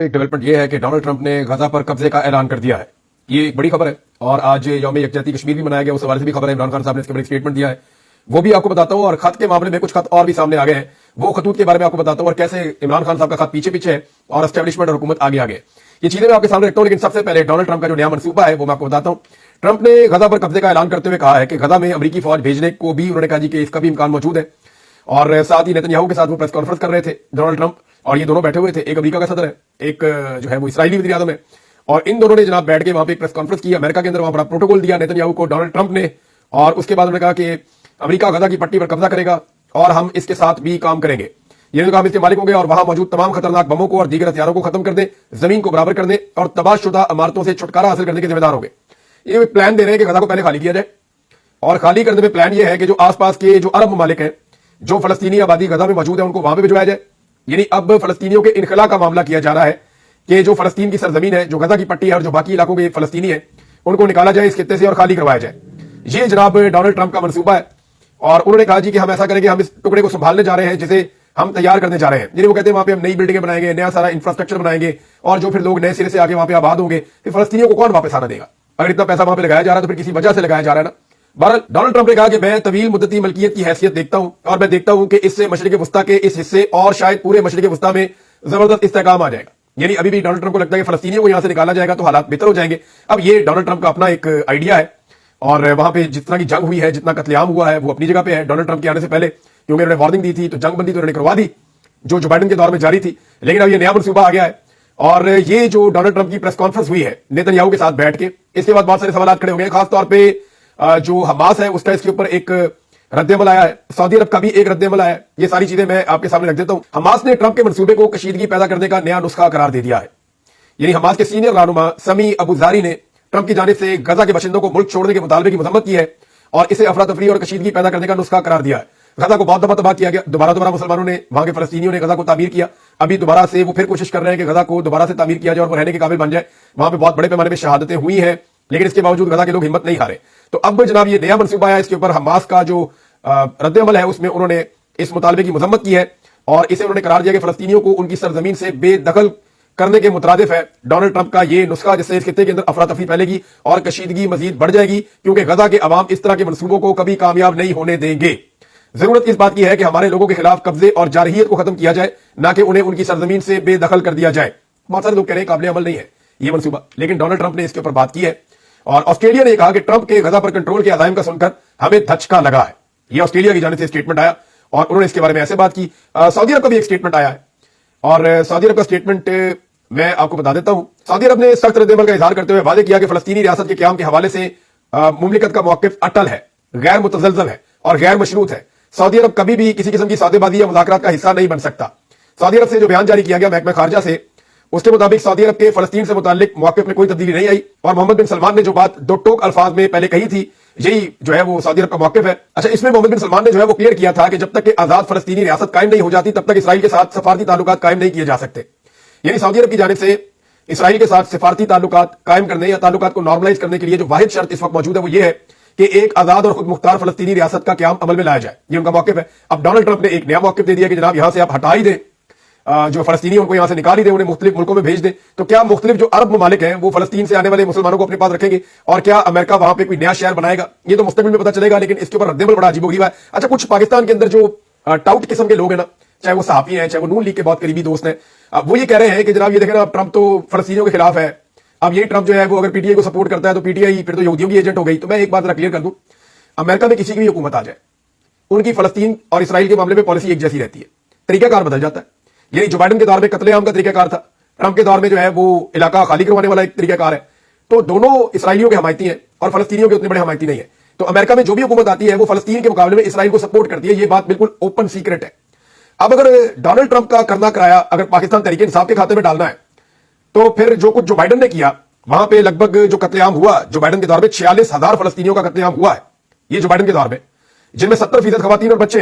एक डेवलपमेंट ये है कि डोनाल्ड ट्रंप ने गजा पर कब्जे का ऐलान कर दिया है। ये एक बड़ी खबर है और आज यौम यकजहती कश्मीर भी मनाया गया, उस हवाले से भी खबर है। इमरान खान साहब ने इसके बड़ी स्टेटमेंट दिया है, वो भी आपको बताता हूं। और खत के मामले में कुछ खत और भी सामने आ गए हैं, वो खतूत के बारे में आपको बताता हूं और कैसे इमरान खान साहब का खत पीछे पीछे है और एस्टेब्लिशमेंट और हुकूमत आगे आगे। ये चीजें मैं आपके सामने रखता हूं, लेकिन सबसे पहले डोनाल्ड ट्रंप का जो नया मनसूबा है वो मैं आपको बताता हूं। ट्रंप ने गजा पर कब्जे का ऐलान करते हुए कहा है कि गजा में अमरीकी फौज भेजने को भी उन्होंने कहा जी कि इसका भी इम्कान मौजूद है। और साथ ही नेतन्याहू के साथ वो प्रेस कॉन्फ्रेंस कर रहे थे डोनाल्ड ट्रंप, और ये दोनों बैठे हुए थे। एक अमेरिका का सदर है, एक जो है वो इस्राएली वज़ीर आज़म है, और इन दोनों ने जनाब बैठ के वहां पे एक प्रेस कॉन्फ्रेंस की अमेरिका के अंदर। वहां बड़ा प्रोटोकॉल दिया नेतन्याहू को डोनाल्ड ट्रंप ने, और उसके बाद उन्होंने कहा कि अमेरिका गजा की पट्टी पर कब्जा करेगा और हम इसके साथ भी काम करेंगे। ये हम इसके मालिक होंगे और वहां मौजूद तमाम खतरनाक बमों को और दीगर हथियारों को खत्म कर दें, जमीन को बराबर कर दें और तबाहशुदा इमारतों से छुटकारा हासिल करने के जिम्मेदार होंगे। ये प्लान दे रहे हैं कि गजा को पहले खाली किया जाए, और खाली करने में प्लान ये है कि जो आसपास के जो अरब ममालिक हैं, जो फलस्तीनी आबादी गजा में मौजूद है, उनको वहां पे भिजवाया जाए। यानी अब फलस्तीनियों के इनखला का मामला किया जा रहा है कि जो फलस्तीन की सरजमीन है, जो गजा की पट्टी है और जो बाकी इलाकों के फलस्तीनी है, उनको निकाला जाए इस खित्ते से और खाली करवाया जाए। ये जनाब डोनाल्ड ट्रंप का मनसूबा है, और उन्होंने कहा जी कि हम ऐसा करेंगे, हम इस टुकड़े को संभालने जा रहे हैं जिसे हम तैयार करने जा रहे हैं। यानी वो कहते हैं वहां पे हम नई बिल्डिंगें बनाएंगे, नया सारा इंफ्रास्ट्रक्चर बनाएंगे, और जो फिर लोग नए सिरे से आके वहां पे आबाद होंगे, फिर फलस्तीनियों को कौन वापस आना देगा? अगर इतना पैसा वहां पे लगाया जा रहा है तो फिर किसी वजह से लगाया जा रहा है ना। बहरहाल डोनाल्ड ट्रंप ने कहा कि मैं तवील मुद्दती मलकियत की हैसियत देखता हूं, और मैं देखता हूं कि इससे मशरिक वस्ता के इस हिस्से और शायद पूरे मशरिक वस्ता में जबरदस्त इस्तेहकाम आ जाएगा। यानी अभी भी डोनाल्ड ट्रंप को लगता है कि फलस्तीनियों को यहां से निकाला जाएगा तो हालात बेहतर हो जाएंगे। अब ये डोनाल्ड ट्रंप का अपना एक आइडिया है, और वहां पे जिस तरह की जंग हुई है, जितना कत्लेआम हुआ है, वो अपनी जगह पे है। डोनाल्ड ट्रंप के आने से पहले क्योंकि उन्होंने वार्निंग दी थी, तो जंग बंदी तो उन्होंने करवा दी जो बाइडेन के दौर में जारी थी। लेकिन अब ये नया मनसूबा आ गया है, और ये जो डोनाल्ड ट्रंप की प्रेस कॉन्फ्रेंस हुई है नेतन्याहू के साथ बैठ के, इसके बाद बहुत सारे सवाल खड़े हो गए। खासतौर पर जो हमास है उसका इसके ऊपर एक रद्देअमल आया है, सऊदी अरब का भी एक रद्देअमल आया है। ये सारी चीजें मैं आपके सामने रख देता हूं। हमास ने ट्रंप के मनसूबे को कशीदगी पैदा करने का नया नुस्खा करार दे दिया है। यानी हमास के सीनियर रहनुमा समी अबू जारी ने ट्रंप की जानिब से गजा के बाशिंदों को मुल्क छोड़ने के मुतालबे की मजम्मत की है और इसे अफरा तफरी और कशीदगी पैदा करने का नुस्खा करार दिया है। गजा को बहुत दफा तबाह किया गया, दोबारा मुसलमानों ने, वहां के फलस्तीनियों ने गजा को तामीर किया। अभी दोबारा से वो फिर कोशिश कर रहे हैं कि गजा को दोबारा से तामीर किया जाए और वो रहने के काबिल बन जाए। वहां पे बहुत बड़े पैमाने पर शहादतें हुई हैं, लेकिन इसके बावजूद गजा के लोग हिम्मत नहीं हारे। तो अब जनाब ये नया मनसूबा है, इसके ऊपर हमास का जो रद्देअमल है उसमें उन्होंने इस मुतालबे की मजम्मत की है, और इसे उन्होंने करार दिया कि फलस्तीनियों को उनकी सरजमीन से बेदखल करने के मुतरादिफ है डोनाल्ड ट्रंप का ये नुस्खा, जिससे इस खित्ते के अंदर अफरा तफरी फैलेगी और कशीदगी मजीद बढ़ जाएगी, क्योंकि गजा के अवाम इस तरह के मनसूबों को कभी कामयाब नहीं होने देंगे। जरूरत इस बात की है कि हमारे लोगों के खिलाफ कब्जे और जारहियत को खत्म किया जाए, ना कि उन्हें उनकी सरजमीन से बेदखल कर दिया जाए। बहुत सारे लोग कह रहे हैं काबिल अमल नहीं है ये मनसूबा, लेकिन डोनाल्ड ट्रंप ने इसके ऊपर बात की है। और ऑस्ट्रेलिया ने कहा कि ट्रंप के गजा पर कंट्रोल के अज़ाइम का सुनकर हमें धचका लगा है। ये ऑस्ट्रेलिया की जानिब से स्टेटमेंट आया, और उन्होंने इसके बारे में ऐसे बात की। सऊदी अरब का भी एक स्टेटमेंट आया है, और सऊदी अरब का स्टेटमेंट मैं आपको बता देता हूं। सऊदी अरब ने सख्त रद्देअमल का इजहार करते हुए वादे किया कि फलस्तीनी रियासत के क़याम के हवाले से मुमलिकत का मौक़िफ़ अटल है, गैर मुतज़लज़ल है और गैर मशरूत है। सऊदी अरब कभी भी किसी किस्म की सौदेबाजी या मुज़ाकरात का हिस्सा नहीं बन सकता। सऊदी अरब से जो बयान जारी किया गया महकमा खारजा से, उसके मुताबिक सऊदी अरब के फलस्तीन से मुताल्लिक मौक़िफ़ में कोई तब्दीली नहीं आई, और मोहम्मद बिन सलमान ने जो बात दो टोक अल्फाज में पहले कही थी, यही जो है वो सऊदी अरब का मौक़िफ़ है। अच्छा, इसमें मोहम्मद बिन सलमान ने जो है वो क्लियर किया था कि जब तक कि आजाद फलस्तीनी रियासत कायम नहीं हो जाती तब तक इसराइल के साथ सफारती ताल्लुकात कायम नहीं किए जा सकते। यानी सऊदी अरब की जानिब से इसराइल के साथ सिफारती ताल्लुकात कायम करने या ताल्लुकात को नॉर्मलाइज करने के लिए जो वाहिद शर्त इस वक्त मौजूद है वो ये है कि एक आजाद और खुद मुख्तार फलस्तीनी रियासत का क़याम अमल में लाया जाए। ये उनका मौक़िफ़ है। अब डोनाल्ड ट्रंप ने एक नया मौक़िफ़ दे दिया कि जनाब यहां से आप हटा ही दें, जो फलस्तीनी उनको यहां से निकाल ही दें, उन्हें मुख्तलिफ मुल्कों में भेज दें। तो क्या मुख्तलिफ जो अरब ममालिक हैं वो फलस्तीन से आने वाले मुसलमानों को अपने पास रखेंगे, और क्या अमेरिका वहां पे कोई नया शहर बनाएगा? ये तो मुस्तकबिल में पता चलेगा, लेकिन इसके ऊपर रद्देअमल बड़ा अजीब है। अच्छा, कुछ पाकिस्तान के अंदर जो टाउट किस्म के लोग हैं ना, चाहे वो सहाफी हैं, चाहे वो नून लीग के बहुत करीबी दोस्त हैं, वो ये कह रहे हैं कि जनाब ये देखें ना, ट्रंप तो फलस्तीनियों के खिलाफ है। अब ये ट्रंप जो है वो अगर पीटीआई को सपोर्ट करता है तो पीटीआई फिर तो यहूदियों की एजेंट हो गई। तो मैं एक बात जरा क्लियर कर दूं, अमेरिका में किसी की भी हुकूमत आ जाए, उनकी फलस्तीन और इसराइल के मामले में पॉलिसी एक जैसी रहती है, तरीकाकार बदल जाता है। यानी जो बाइडेन के दौर में कत्लेआम का तरीकाकार था, ट्रंप के दौर में जो है वो इलाका खाली करवाने वाला एक तरीकाकार है। तो दोनों इसराइलियों के हमायती हैं और फलस्तीनियों के उतने बड़े हमायती नहीं है। तो अमेरिका में जो भी हुकूमत आती है वो फलस्तीन के मुकाबले में इसराइल को सपोर्ट करती है। ये बात बिल्कुल ओपन सीक्रेट है। अब अगर डोनाल्ड ट्रंप का करना कराया अगर पाकिस्तान तहरीक इंसाफ के खाते में डालना है, तो फिर जो कुछ जो बाइडेन ने किया, वहां पे लगभग जो कत्लेआम हुआ जो बाइडेन के दौर में 46,000 फलस्तीनियों का कत्लेआम हुआ है, ये जो बाइडेन के दौर में, जिनमें 70% खवातीन और बच्चे।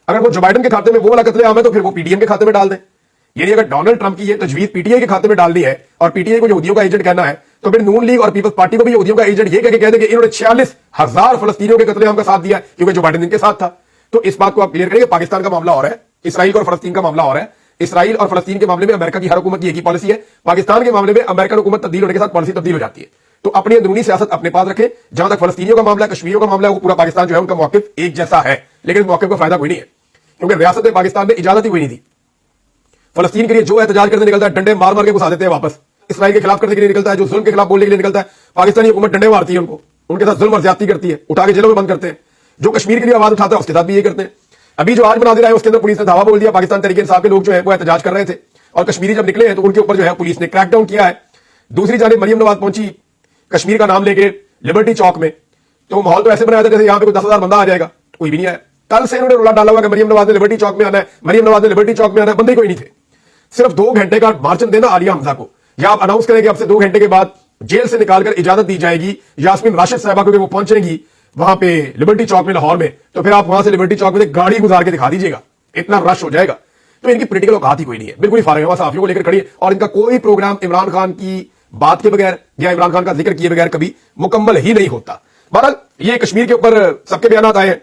अगर वो जो बाइडेन के खाते में वो वाला कत्लेआम है तो फिर वो पीडीएम के खाते में डाल दें। यानी अगर डोनाल्ड ट्रंप की ये तजवीज पीटीआई के खाते में डालनी है और पीटीआई को यहूदियों का एजेंट कहना है, तो फिर नून लीग और पीपल्स पार्टी को भी यहूदियों का एजेंट ये कह दें कि इन्होंने 46,000 फलस्तीनियों के कत्लेआम का साथ दिया क्योंकि जो बाइडेन इनके साथ था। तो इस बात को आप क्लियर करेंगे, पाकिस्तान का मामला और है, इसराइल और फलस्तीन का मामला और है। इसराइल और फलस्तीन के मामले में अमेरिका की हर हुकूमत की एक ही पॉलिसी है, पाकिस्तान के मामले में अमेरिकन हुकूमत तब्दील होने के साथ पॉलिसी तब्दील हो जाती है। तो अपनी अंदरूनी सियासत अपने पास रखें। जहां तक फलस्तीनियों का मामला है, कश्मीरियों का मामला है, वो पूरा पाकिस्तान जो है उनका मौकिफ एक जैसा है, लेकिन इस मौकिफ का फायदा कोई नहीं है, क्योंकि रियासत पाकिस्तान ने इजाजत ही कोई नहीं दी। फलस्तीन के लिए जो एहतजाज करने निकलता है, डंडे मार मार के घुसा देते हैं वापस। इसराइल के खिलाफ करने के लिए निकलता है, जो जुल्म के खिलाफ बोलने के लिए निकलता है, पाकिस्तानी हुकूमत डंडे मारती है उनको, उनके साथ जुल्म और ज्यादती करती है, उठा के जेलों में बंद करते हैं। जो कश्मीर के लिए आवाज उठाता है उसके साथ भी ये करते हैं। अभी जो आज मुनाज़िरा है उसके अंदर पुलिस ने धावा बोल दिया, पाकिस्तान तहरीक इंसाफ के लोग जो है वो एहतजाज कर रहे थे और कश्मीरी जब निकले हैं तो उनके ऊपर जो है पुलिस ने क्रैकडाउन किया है। दूसरी जानिब मरियम नवाज पहुंची कश्मीर का नाम लेके लिबर्टी चौक में, तो माहौल तो ऐसे बनाया था जैसे यहां पे कोई 10,000 बंदा आ जाएगा, कोई भी नहीं आया। कल से इन्होंने रोला डाला हुआ कि मरियम नवाज ने लिबर्टी चौक में आना है, मरियम नवाज ने लिबर्टी चौक में आना है, बंदे कोई नहीं थे। सिर्फ 2 घंटे का मार्जिन देना आलिया हमजा को, या आप अनाउंस करें कि अब से 2 घंटे के बाद जेल से निकालकर इजाजत दी जाएगी यास्मीन राशिद साहिबा को कि वो पहुंचेंगी वहां पे लिबर्टी चौक में लाहौर में, तो फिर आप वहां से लिबर्टी चौक में गाड़ी गुजार के दिखा दीजिएगा, इतना रश हो जाएगा। तो इनकी पोलिटिकल औकात ही कोई नहीं है, बिल्कुल ही फारिग है, साफियों को लेकर खड़ी है। और इनका कोई प्रोग्राम इमरान खान की बात के बगैर या इमरान खान का जिक्र किए बगैर कभी मुकम्मल ही नहीं होता। बहरहाल ये कश्मीर के ऊपर सबके बयान आए हैं,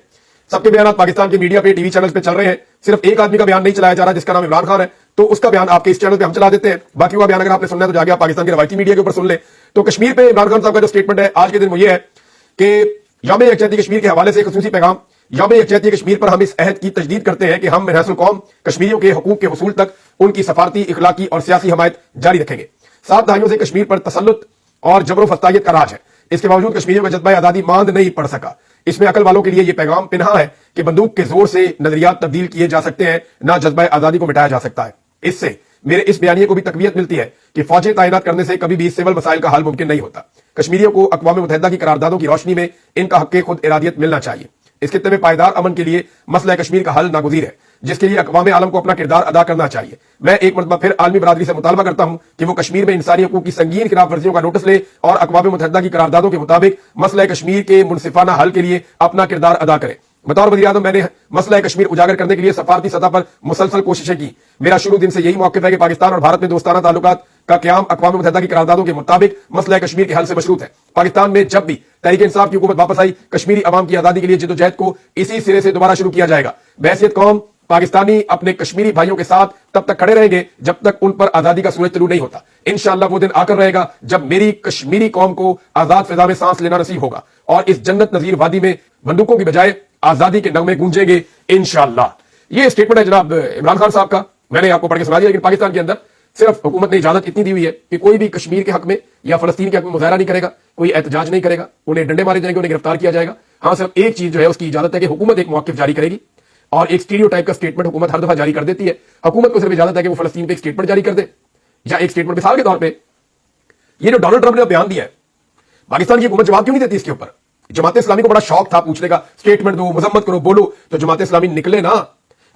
सबके बयान पाकिस्तान के मीडिया पे, टीवी चैनल पे चल रहे हैं। सिर्फ एक आदमी का बयान नहीं चलाया जा रहा जिसका नाम इमरान खान है, तो उसका बयान आपके इस चैनल पे हम चला देते हैं। बाकी का बयान अगर आपने सुनना है तो जाके आप पाकिस्तान के रवायती मीडिया के ऊपर सुन ले। तो कश्मीर पे इमरान खान साहब का जो स्टेटमेंट है आज के दिन वो ये है कि यौम यकजहती कश्मीर के हवाले से खुसूसी पैगाम। यौम यकजहती कश्मीर पर हम इस अहद की तजदीद करते हैं कि हम महसूल कौम कश्मीरियों के हकूक के हुसूल तक उनकी सफारती, इखलाकी और सियासी हमायत जारी रखेंगे। 7 दहाइयों से कश्मीर पर तसल्लुत और जबर फस्तायत का राज है, इसके बावजूद कश्मीरियों का जज्बा आजादी मांद नहीं पड़ सका। इसमें अकल वालों के लिए यह पैगाम पिन्हा है कि बंदूक के जोर से नजरियात तब्दील किए जा सकते हैं, ना जज्बा आजादी को मिटाया जा सकता है। इससे मेरे इस बयानिए को भी तकवीयत मिलती है कि फौजें तैनात करने से कभी भी सिविल मसाइल का हल मुमकिन नहीं होता। कश्मीरियों को अक़वाम मुत्तहिदा की करारदादों की रोशनी में इनका हक़ खुद इरादियत मिलना चाहिए। इस खित्ते में पायदार अमन के लिए मसला कश्मीर का हल नागुज़ीर है, जिसके लिए अक़वाम आलम को अपना किरदार अदा करना चाहिए। मैं एक मरतबा फिर आलमी बरादरी से मुतालबा करता हूं कि वो कश्मीर में इंसानी हकूक की संगीन खिलाफ वर्जियों का नोटिस ले और अक़वाम मुत्तहिदा की करारदादों के मुताबिक मसला कश्मीर के मुनसिफाना हल के लिए अपना किरदार अदा करे। बतौर वज़ीर आज़म मैंने मसला कश्मीर उजागर करने के लिए सफारती सतह पर मुसलसल कोशिशें की। मेरा शुरू दिन से यही मौक़िफ़ है कि पाकिस्तान और भारत में दोस्ताना ताल्लुकात का क़याम अक़वाम मुत्तहिदा की करारदादों के मुताबिक मसला कश्मीर के हल से मशरूत है। पाकिस्तान में जब भी तहरीक इंसाफ की हुकूमत वापस आई, कश्मीरी अवाम की आज़ादी के लिए जिद्दोजहद को इसी सिरे से दोबारा शुरू किया जाएगा। बहैसियत कौम पाकिस्तानी अपने कश्मीरी भाइयों के साथ तब तक खड़े रहेंगे जब तक उन पर आजादी का सूरज तुलू नहीं होता। इंशाअल्लाह वो दिन आकर रहेगा जब मेरी कश्मीरी कौम को आजाद फिजा में सांस लेना नसीब होगा और इस जन्नत नजीर वादी में बंदूकों की बजाय आजादी के नगमे गूंजेंगे इंशाअल्लाह। ये स्टेटमेंट है जनाब इमरान खान साहब का, मैंने आपको पढ़ के सुना दिया। लेकिन पाकिस्तान के अंदर सिर्फ हुकूमत ने इजाजत इतनी दी हुई है कि कोई भी कश्मीर के हक में या फलस्तीन के हक में मुजाहरा नहीं करेगा, कोई एहतजाज नहीं करेगा, उन्हें डंडे मारे जाएंगे, उन्हें गिरफ्तार किया जाएगा। हाँ, सिर्फ एक चीज जो है उसकी इजाजत है कि हुकूमत एक मौक़िफ़ जारी करेगी और एक स्टीरियोटाइप का स्टेटमेंट हुकूमत हर दफा जारी कर देती है। हुकूमत को सिर्फ इजाजत है कि वो फलस्तीन पे एक स्टेटमेंट जारी कर दे या एक स्टेटमेंट मिसाल के तौर पे ये जो डोनाल्ड ट्रंप ने बयान दिया है, पाकिस्तान की हुकूमत जवाब क्यों नहीं देती इसके ऊपर? जमात इस्लामी को बड़ा शौक था पूछने का, स्टेटमेंट दो, मजम्मत करो, बोलो, तो जमात इस्लामी निकले ना।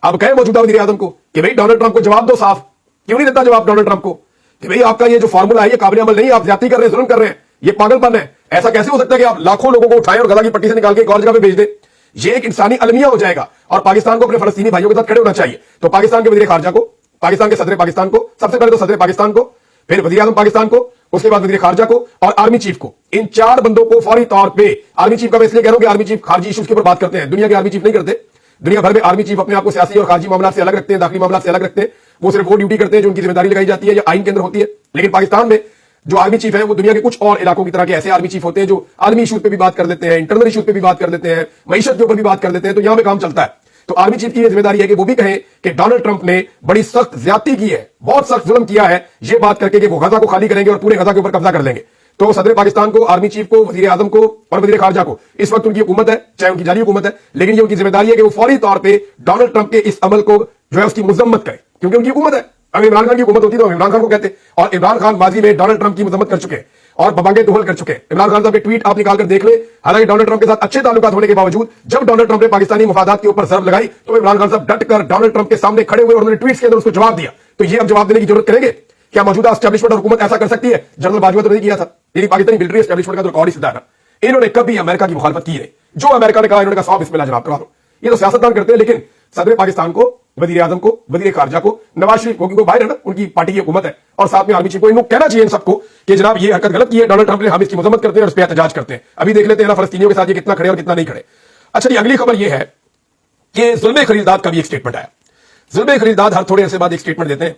अब कहे मौजूदा वज़ीर आज़म को कि भाई डोनाल्ड ट्रंप को जवाब दो साफ। क्यों नहीं देता जवाब डोनाल्ड ट्रंप को कि भाई आपका ये जो फॉर्मूला है ये काबिल अमल नहीं, आप ज्यादती कर रहे हैं, जुल्म कर रहे हैं, ये पागलपन है। ऐसा कैसे हो सकता है कि आप लाखों लोगों को उठाएं और गला की पट्टी से निकाल के एक और जगह पे भेज दे? ये एक इंसानी अलमिया हो जाएगा और पाकिस्तान को अपने फलस्तीनी भाइयों के साथ खड़े होना चाहिए। तो पाकिस्तान के वज़ीर खारजा को, पाकिस्तान के सदर पाकिस्तान को, सबसे पहले तो सदर पाकिस्तान को, फिर वज़ीर आज़म पाकिस्तान को, उसके बाद वज़ीर खारजा को और आर्मी चीफ को, इन 4 बंदों को फौरी तौर पे, आर्मी चीफ का मैं इसलिए कह रहा हूं कि आर्मी चीफ खारजी इश्यूज के ऊपर बात करते हैं, दुनिया के आर्मी चीफ नहीं करते। दुनिया भर में आर्मी चीफ अपने आप को सियासी और खारजी मामला से अलग रखते हैं, दाखिली मामला से अलग रखते हैं। वो सिर्फ वो ड्यूटी करते हैं जो उनकी जिम्मेदारी लगाई जाती है या आइन के अंदर होती है। लेकिन पाकिस्तान में जो आर्मी चीफ है वो दुनिया के कुछ और इलाकों की तरह के ऐसे आर्मी चीफ होते हैं जो आर्मी इशूज पे भी बात कर देते हैं, इंटरनल इशूज पे भी बात कर देते हैं, मईशत के ऊपर भी बात कर देते हैं। तो यहां पे काम चलता है। तो आर्मी चीफ की यह जिम्मेदारी है कि वो भी कहें कि डोनाल्ड ट्रंप ने बड़ी सख्त ज्यादती की है, बहुत सख्त जुल्म किया है, ये बात करके कि वो गजा को खाली करेंगे और पूरे गजा के ऊपर कब्जा कर लेंगे। तो सदर पाकिस्तान को, आर्मी चीफ को, वज़ीर आज़म को और वज़ीर खारजा को, इस वक्त उनकी हुकूमत है, चाहे उनकी जाली हुकूमत है, लेकिन ये उनकी जिम्मेदारी है कि वो फौरी तौर पे डोनाल्ड ट्रंप के इस अमल को जो है उसकी मजम्मत करें, क्योंकि उनकी हुकूमत है। अगर इमरान खान की हुकूमत होती तो इमरान खान को कहते, और इमरान खान माजी में डोनाल्ड ट्रंप की मजम्मत कर चुके हैं और बबांगे दोहल कर चुके हैं। इमरान खान साहब के ट्वीट आप निकालकर देख ले। हालांकि डोनाल्ड ट्रंप के साथ अच्छे ताल्लुकात होने के बावजूद जब डोनाल्ड ट्रंप ने पाकिस्तानी मुफादात के ऊपर ज़र्ब लगाई तो इमरान खान साहब डट कर डोनाल्ड ट्रंप के सामने खड़े हुए और उन्होंने ट्वीट्स के अंदर उसको जवाब दिया। तो ये अब जवाब देने की जरूरत करेंगे? क्या मौजूदा एस्टैब्लिशमेंट और हुकूमत ऐसा कर सकती है? जनरल बाजवा तो नहीं किया था, यानी पाकिस्तानी मिलिट्री एस्टैब्लिशमेंट का तो रिकॉर्ड ही सीधा है। इन्होंने कभी अमेरिका की मुखालफत की नहीं। जो अमेरिका ने कहा इन्होंने कहा 100 बिस्मिल्लाह जनाब करवा दो। ये तो सियासतदान करते हैं। लेकिन सदर पाकिस्तान को, वज़ीर आज़म को, वज़ीर खारजा को, नवाज शरीफ को, क्योंकि बाहर है ना, उनकी पार्टी की हुकूमत है, और साथ में आर्मी चीफ को, इनको कहना चाहिए इन सबको कि जनाब ये हरकत गलत की है डोनाल्ड ट्रंप ने, हम इसकी मजम्मत करते हैं और इस पर एहतजाज करते हैं। अभी देख लेते हैं ना फलस्तीनियों के साथ ये कितना खड़े और कितना नहीं खड़े। अच्छा जी, अगली खबर ये है कि जुल्म खलीलजाद का भी एक स्टेटमेंट आया। जुल्म खलीलजाद हर थोड़े अरसे बाद एक स्टेटमेंट देते हैं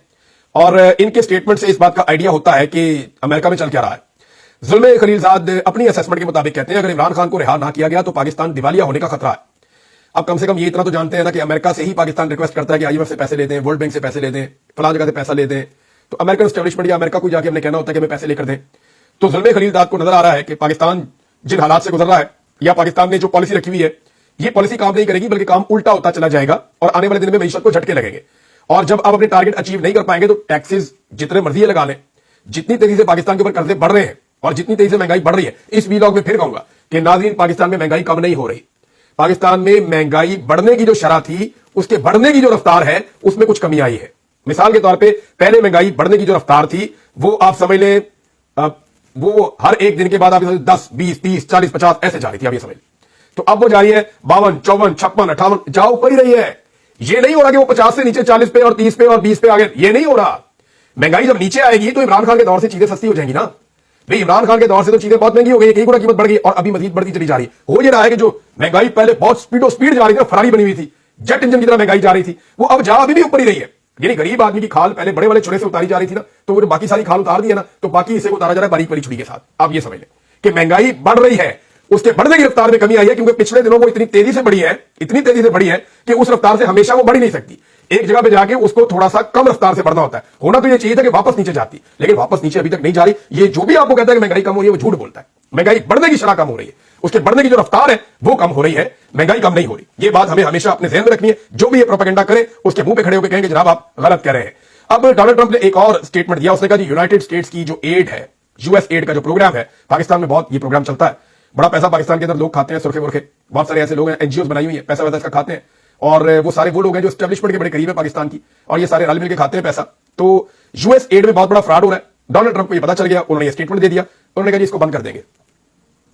और इनके स्टेटमेंट से इस बात का आइडिया होता है कि अमेरिका में चल क्या रहा है। जुल्म खलीलजाद अपनी असेसमेंट के मुताबिक कहते हैं अगर इमरान खान को रिहा ना किया गया तो पाकिस्तान दिवालिया होने का खतरा है। अब कम से कम ये इतना तो जानते हैं ना कि अमेरिका से ही पाकिस्तान रिक्वेस्ट करता है कि आईएमएफ से पैसे ले दें, वर्ल्ड बैंक से पैसे ले दें, फलां जगह से पैसा ले दें, तो अमेरिकन एस्टेब्लिशमेंट या अमेरिका को जाके हमने कहना होता है कि हमें पैसे लेकर दें। तो जुल्म खलीलजाद को नजर आ रहा है कि पाकिस्तान जिन हालात से गुजर रहा है या पाकिस्तान ने जो पॉलिसी रखी हुई है ये पॉलिसी काम नहीं करेगी, बल्कि काम उल्टा होता चला जाएगा और आने वाले दिन में मईशत को झटके लगेंगे। और जब आप अपने टारगेट अचीव नहीं कर पाएंगे तो टैक्सेस जितने मर्जी लगा लें, जितनी तेजी से पाकिस्तान के ऊपर कर्जे बढ़ रहे हैं और जितनी तेजी से महंगाई बढ़ रही है, इस वीलॉग में फिर कहूंगा कि नाज़रीन पाकिस्तान में महंगाई कम नहीं हो रही। पाकिस्तान में महंगाई बढ़ने की जो शरह थी उसके बढ़ने की जो रफ्तार है उसमें कुछ कमी आई है। मिसाल के तौर पे पहले महंगाई बढ़ने की जो रफ्तार थी वो आप समझ लें वो हर एक दिन के बाद आप 10, 20, 30, 40, 50 ऐसे जा रही थी, आप ये समझ लें। तो अब वो जा रही है 52, 54, 56, 58 जा ऊपर ही रही है। ये नहीं हो रहा कि वो 50 से नीचे 40 पे और 30 पे और 20 पे आ गए, ये नहीं हो रहा। महंगाई जब नीचे आएगी तो इमरान खान के दौर से चीजें सस्ती हो जाएंगी ना भाई। इमरान खान के दौर से तो चीजें बहुत महंगी हो गई, कई गुना कीमत बढ़ गई और अभी मजीद बढ़ती चली जा रही है। हो ये रहा है कि जो महंगाई पहले बहुत स्पीड जा रही थी, फरारी बनी हुई थी, जेट इंजन की तरह महंगाई जा रही थी, वो अब जा अभी भी ऊपर ही रही है। यानी गरीब आदमी की खाल पहले बड़े वाले छुरे से उतारी जा रही थी ना, तो वो बाकी सारी खाल उतार दी है ना, तो बाकी इसे उतारा जा रहा है बारीक वाली छुरी के साथ। आप ये समझ लें कि महंगाई बढ़ रही है, उसके बढ़ने की रफ्तार में कमी आई है क्योंकि पिछले दिनों वो इतनी तेजी से बढ़ी है कि उस रफ्तार से हमेशा वो बढ़ ही नहीं सकती। एक जगह पे जाके उसको थोड़ा सा कम रफ्तार से बढ़ना होता है। होना तो ये चाहिए था कि वापस नीचे जाती, लेकिन वापस नीचे अभी तक नहीं जा रही। ये जो भी आपको कहता है कि महंगाई कम हो रही है वो झूठ बोलता है। महंगाई बढ़ने की शरह कम हो रही है, उसके बढ़ने की जो रफ्तार है वो कम हो रही है, महंगाई कम नहीं हो रही। ये बात हमें हमेशा अपने ध्यान में रखनी है। जो भी ये प्रोपेगेंडा करे उसके मुंह पे खड़े होकर कहेंगे जनाब आप गलत कह रहे हैं। अब डोनाल्ड ट्रंप ने एक और स्टेटमेंट दिया, उसने कहा जी यूनाइटेड स्टेट्स की जो एड है, यूएस एड का जो प्रोग्राम है, पाकिस्तान में बहुत ये प्रोग्राम चलता है, बड़ा पैसा पाकिस्तान के अंदर लोग खाते हैं, सुरखे मुरखे बहुत सारे ऐसे लोग हैं, एनजीओ बनाई हुई है, पैसा वैसा इसका खाते हैं और वो सारे वो लोग हैं जो एस्टेब्लिशमेंट के बड़े करीब है पाकिस्तान की और ये सारे रल मिलकर खाते हैं पैसा। तो यूएस एड में बहुत बड़ा फ्रॉड हो रहा है। डोनाल्ड ट्रंप को ये पता चल गया, उन्होंने ये स्टेटमेंट दे दिया, उन्होंने कहा जी इसको बंद कर देंगे।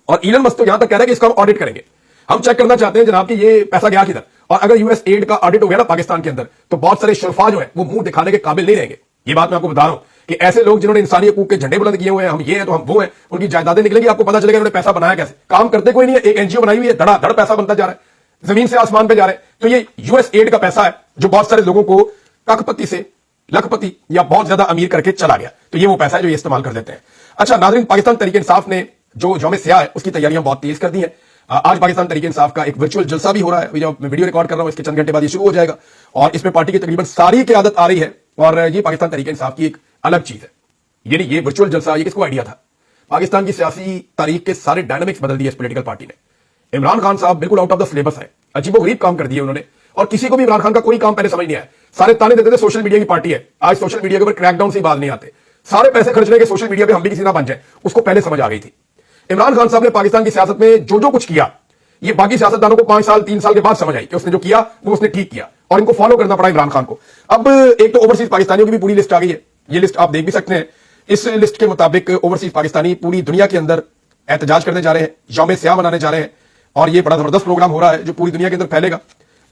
और इलन मस्क तो यहां तक कह रहा है कि इसका हम ऑडिट करेंगे, हम चेक करना चाहते हैं जनाब कि ये पैसा गया किधर। और अगर यूएस एड का ऑडिट हो गया ना पाकिस्तान के अंदर तो बहुत सारे शुरफा जो है वो मुंह दिखाने के काबिल नहीं रहेंगे। ये बात मैं आपको बता रहा हूं कि ऐसे लोग जिन्होंने इंसानी हकूक के झंडे बुलंद किए हुए हैं, हम ये हैं तो हम वो हैं, उनकी जायदादें निकलेगी, आपको पता चलेगा उन्होंने पैसा बनाया कैसे। काम करते कोई नहीं है, एक एनजीओ बनाई हुई है, धड़ाधड़ पैसा बनता जा रहा है, जमीन से आसमान पे जा रहे हैं। तो ये यूएस एड का पैसा है जो बहुत सारे लोगों को कखपति से लखपति या बहुत ज्यादा अमीर करके चला गया। तो ये वो पैसा है जो ये इस्तेमाल कर देते हैं। अच्छा नाज़रीन, पाकिस्तान तहरीक इंसाफ ने जो यौम सियाह है उसकी तैयारियां बहुत तेज कर दी हैं। आज पाकिस्तान तहरीक इंसाफ का एक वर्चुअल जलसा भी हो रहा है, जो मैं वीडियो रिकॉर्ड कर रहा हूं इसके चंद घंटे बाद ये शुरू हो जाएगा और इसमें पार्टी की तकरीबन सारी क़यादत आ रही है और ये पाकिस्तान तहरीक इंसाफ की एक अलग चीज है। यानी ये वर्चुअल जलसा ये किसको आइडिया था? पाकिस्तान की सियासी तारीख के सारे डायनामिक्स बदल दिए इस पॉलिटिकल पार्टी ने। इमरान खान साहब बिल्कुल आउट ऑफ द सिलेबस है, अजीबोगरीब काम कर दिए उन्होंने और किसी को भी इमरान खान का कोई काम पहले समझ नहीं आया। सारे ताने देते थे सोशल मीडिया की पार्टी है, आज सोशल मीडिया के ऊपर क्रैकडाउन से बात नहीं आते, सारे पैसे खर्चने के सोशल मीडिया पे हम भी किसी ना बन जाए, उसको पहले समझ आ गई थी। इमरान खान साहब ने पाकिस्तान की सियासत में जो कुछ किया ये बाकी सियासतदानों को 5 साल 3 साल के बाद समझ आई कि उसने जो किया वो उसने ठीक किया और इनको फॉलो करना पड़ा इमरान खान को। अब एक तो ओवरसीज पाकिस्तानियों की भी पूरी लिस्ट आ गई है, ये लिस्ट आप देख भी सकते हैं। इस लिस्ट के मुताबिक ओवरसीज पाकिस्तानी पूरी दुनिया के अंदर एहतजाज करने जा रहे हैं, यौम सियाह मनाने जा रहे हैं और ये बड़ा जबरदस्त प्रोग्राम हो रहा है जो पूरी दुनिया के अंदर फैलेगा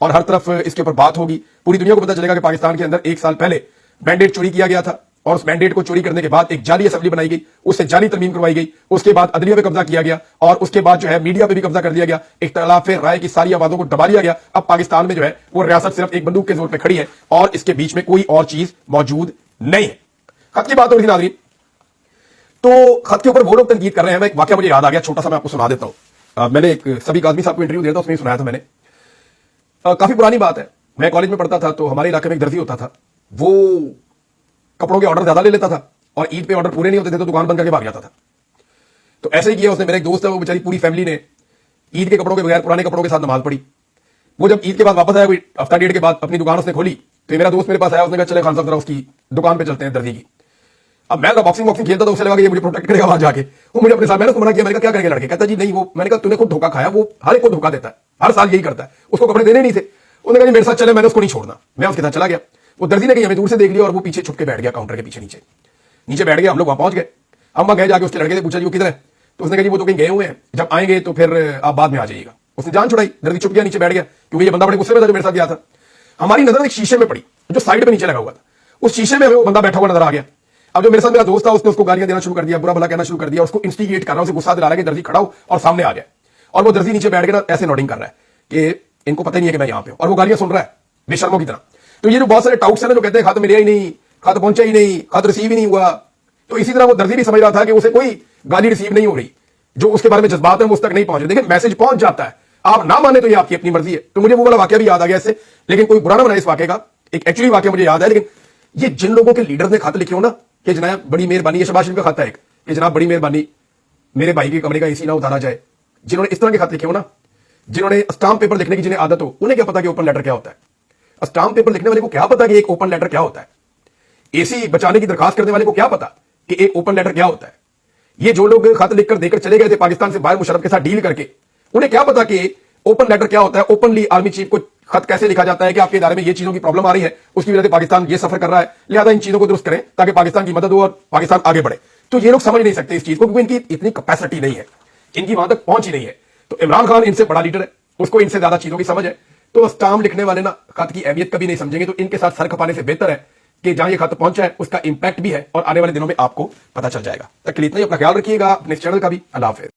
और हर तरफ इसके ऊपर बात होगी। पूरी दुनिया को पता चलेगा कि पाकिस्तान के अंदर 1 साल पहले मैंडेट चोरी किया गया था और उस मैंडेट को चोरी करने के बाद एक जाली असेंबली बनाई गई, उससे जाली तरमीम करवाई गई, उसके बाद अदलिया पे कब्जा किया गया और उसके बाद जो है मीडिया पे भी कब्जा कर दिया गया, इख्तिलाफ राय की सारी आवाजों को दबा लिया गया। अब पाकिस्तान में जो है वो रियासत सिर्फ एक बंदूक के जोर पे खड़ी है और इसके बीच में कोई और चीज मौजूद नहीं है। खत की बात हो रही थी नाज़रीन, तो खत के ऊपर वो लोग तनकीद कर रहे हैं। मैं एक वाकया मुझे याद आ गया, छोटा सा मैं आपको सुना देता हूं। मैंने एक सभी आदमी साहब को इंटरव्यू दिया था, उसमें सुनाया था मैंने। काफी पुरानी बात है, मैं कॉलेज में पढ़ता था तो हमारे इलाके में एक दर्जी होता था, वो कपड़ों के ऑर्डर ज्यादा ले लेता था और ईद पे ऑर्डर पूरे नहीं होते थे तो दुकान बंद करके भाग जाता था। तो ऐसे ही किया उसने। मेरा एक दोस्त है, वो बेचारी पूरी फैमिली ने ईद के कपड़ों के बगैर पुराने कपड़ों के साथ नमाज पढ़ी। वो जब ईद के बाद वापस आया, कोई हफ्ता डेढ़ के बाद अपनी दुकान उसने खोली तो मेरा दोस्त मेरे पास आया, उसने कहा चले खान साहब जरा उसकी दुकान पे चलते हैं दर्जी की। अब मैं बॉक्सिंग खेलता था, उसे लगा कि ये मुझे प्रोटेक्ट करेगा वहां जाके, वो मुझे अपने साथ, मैंने उसको मना किया, मैंने कहा क्या करेंगे लड़के? कहता जी नहीं, वो मैंने कहा तूने खुद धोखा खाया, वो हर एक को धोखा देता है, हर साल यही करता है, उसको कपड़े देने नहीं थे। उसने कहा मेरे साथ चले, मैंने उसको नहीं छोड़ना, मैं उसके साथ चला गया। वो दर्जी ने कहीं हमें दूर से देख लिया और वो पीछे छुप के बैठ गया, काउंटर के पीछे नीचे बैठ गया। हम लोग वहां पहुंच गए, हम वहां गए, जाके उसके लड़के से पूछा जी वो किधर है? तो उसने कहा जी वो तो कहीं गए हुए हैं, जब आएंगे तो फिर आप बाद में आ जाइएगा। उसने जान छुड़ाई, दर्जी छुप गया, नीचे बैठ गया क्योंकि ये बंदा बड़े गुस्से में था जो मेरे साथ गया था। हमारी नजर एक शीशे में पड़ी जो साइड पे नीचे लगा हुआ था, उस शीशे में हमें वो बंदा बैठा हुआ नजर आ गया। अब जो मेरे साथ मेरा दोस्त था उसने उसको गालियां देना शुरू कर दिया, बुरा भला कहना शुरू कर दिया, उसको इंस्टिगेट कर रहा है, उसे गुस्सा दिला रहा है कि दर्जी खड़ा हो और सामने आ गया। और वो दर्जी नीचे बैठ के ना ऐसे नोटिंग कर रहा है कि इनको पता नहीं है कि मैं यहां पे हूं और वो गालियां सुन रहा है बेशर्मों की तरह। तो ये जो बहुत सारे टाउट्स हैं ना जो कहते हैं खत मिला ही नहीं, खत पहुंचा ही नहीं, खत रिसीव ही नहीं हुआ, तो इसी तरह वो दर्जी भी समझ रहा था कि उसे कोई गाली रिसीव नहीं हो रही, जो उसके बारे में जज्बात है वो उस तक नहीं पहुंच रहे। देखिए मैसेज पहुंच जाता है, आप ना माने तो ये आपकी अपनी मर्जी है। तो मुझे वो वाला वाकया भी याद आ गया इससे, लेकिन कोई बुरा ना बनाए इस वाकये का, एक एक्चुअली वाकया मुझे याद है। लेकिन ये जिन लोगों के लीडर ने खत लिखे हो ना कि जनाब बड़ी मेहरबानी, ये शहबाज शरीफ का खत है एक, कि जनाब बड़ी मेहरबानी मेरे भाई के कमरे का एसी ना उतारा जाए, जिन्होंने इस तरह के खत लिखे हो ना, जिन्होंने स्टाम्प पेपर लिखने की जिन्हें आदत हो, उन्हें क्या पता कि ओपन लेटर क्या होता है? स्टाम्प पेपर लिखने वाले को क्या पता कि एक ओपन लेटर क्या होता है? एसी बचाने की दरखास्त करने वाले को क्या पता कि एक ओपन लेटर क्या होता है? ये जो लोग खत लिखकर देकर चले गए थे पाकिस्तान से बाहर मुशर्रफ के साथ डील करके, उन्हें क्या पता कि ओपन लेटर क्या होता है? ओपनली आर्मी चीफ को खत कैसे लिखा जाता है कि आपके इदारे में ये चीजों की प्रॉब्लम आ रही है, उसकी वजह से पाकिस्तान ये सफर कर रहा है, लिहाजा इन चीजों को दुरुस्त करें ताकि पाकिस्तान की मदद हो और पाकिस्तान आगे बढ़े। तो ये लोग समझ नहीं सकते इस चीज को, क्योंकि इनकी इतनी कैपेसिटी नहीं है, इनकी वहां तक पहुंच ही नहीं है। तो इमरान खान इनसे बड़ा लीडर है, उसको इनसे ज्यादा चीजों की समझ है। तो स्टाम्प लिखने वाले ना खत की अहमियत कभी नहीं समझेंगे, तो इनके साथ सर खपाने से बेहतर है कि जहां ये खत पहुंचा है उसका इंपैक्ट भी है और आने वाले दिनों में आपको पता चल जाएगा। तक के लिए इतना ही, अपना ख्याल रखिएगा, अपने चैनल का भी। अल्लाह हाफिज़।